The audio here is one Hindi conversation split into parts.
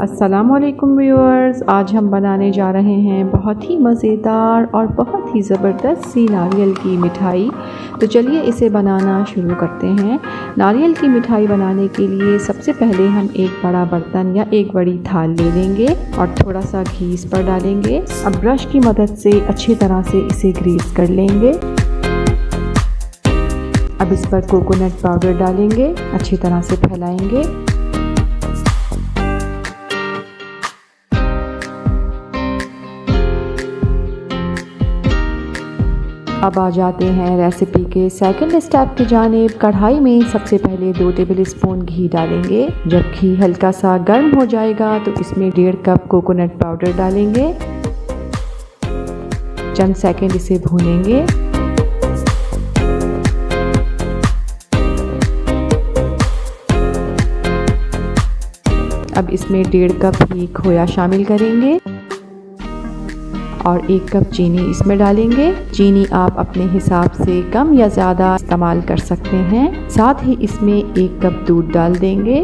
अस्सलामुअलैकुम व्यूअर्स, आज हम बनाने जा रहे हैं बहुत ही मज़ेदार और बहुत ही ज़बरदस्त सी नारियल की मिठाई। तो चलिए इसे बनाना शुरू करते हैं। नारियल की मिठाई बनाने के लिए सबसे पहले हम एक बड़ा बर्तन या एक बड़ी थाल ले लेंगे और थोड़ा सा घी इस पर डालेंगे। अब ब्रश की मदद से अच्छी तरह से इसे ग्रीस कर लेंगे। अब इस पर कोकोनट पाउडर डालेंगे, अच्छी तरह से फैलाएंगे। अब आ जाते हैं रेसिपी के सेकंड स्टेप की जानिब। कढ़ाई में सबसे पहले 2 टेबल स्पून घी डालेंगे। जब घी हल्का सा गर्म हो जाएगा तो इसमें 1.5 कप कोकोनट पाउडर डालेंगे। चंद सेकंड इसे भूनेंगे। अब इसमें 1.5 कप ही खोया शामिल करेंगे और 1 कप चीनी इसमें डालेंगे। चीनी आप अपने हिसाब से कम या ज़्यादा इस्तेमाल कर सकते हैं। साथ ही इसमें 1 कप दूध डाल देंगे।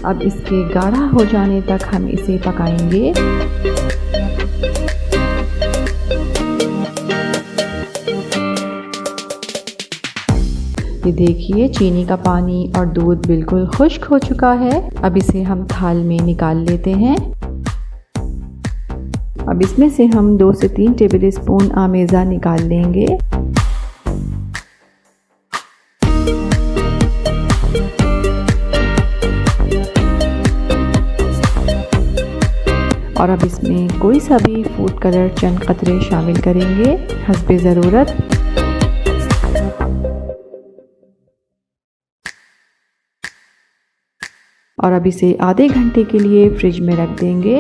अब इसके गाढ़ा हो जाने तक हम इसे पकाएंगे। ये देखिए, चीनी का पानी और दूध बिल्कुल खुश्क हो चुका है। अब इसे हम थाल में निकाल लेते हैं। अब इसमें से हम 2 से 3 टेबल स्पून आमेज़ा निकाल लेंगे। और अब इसमें कोई सा भी फूड कलर चंद कतरे शामिल करेंगे हस्बे ज़रूरत। और अब इसे आधे घंटे के लिए फ्रिज में रख देंगे।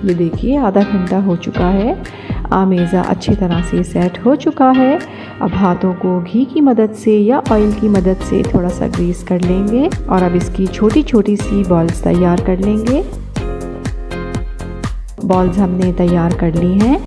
ये देखिए, आधा घंटा हो चुका है। आमेज़ा अच्छी तरह से सेट हो चुका है। अब हाथों को घी की मदद से या ऑयल की मदद से थोड़ा सा ग्रीस कर लेंगे और अब इसकी छोटी छोटी सी बॉल्स तैयार कर लेंगे। बॉल्स हमने तैयार कर ली हैं।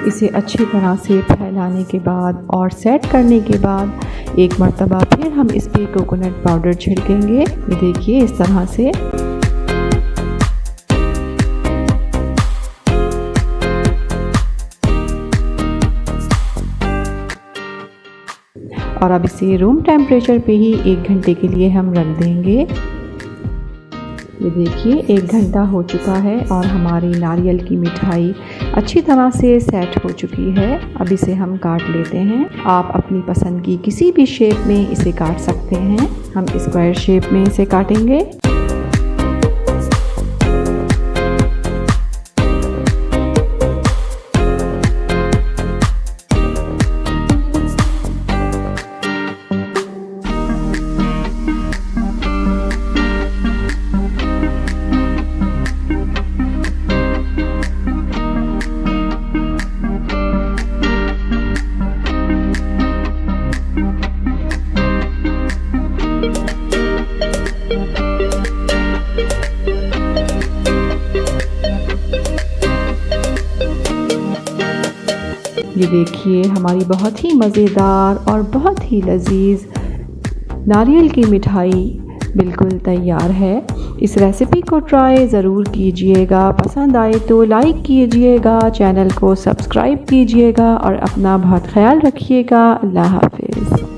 इसे अच्छी तरह से फैलाने के बाद और सेट करने के बाद एक मर्तबा फिर हम इस पर कोकोनट पाउडर छिड़केंगे। ये देखिए, इस तरह से। और अब इसे रूम टेम्परेचर पे ही 1 घंटे के लिए हम रख देंगे। ये देखिए, 1 घंटा हो चुका है और हमारी नारियल की मिठाई अच्छी तरह से सेट हो चुकी है। अब इसे हम काट लेते हैं। आप अपनी पसंद की किसी भी शेप में इसे काट सकते हैं। हम स्क्वायर शेप में इसे काटेंगे। ये देखिए, हमारी बहुत ही मज़ेदार और बहुत ही लजीज नारियल की मिठाई बिल्कुल तैयार है। इस रेसिपी को ट्राई ज़रूर कीजिएगा। पसंद आए तो लाइक कीजिएगा, चैनल को सब्सक्राइब कीजिएगा और अपना बहुत ख्याल रखिएगा। अल्लाह हाफ़िज़।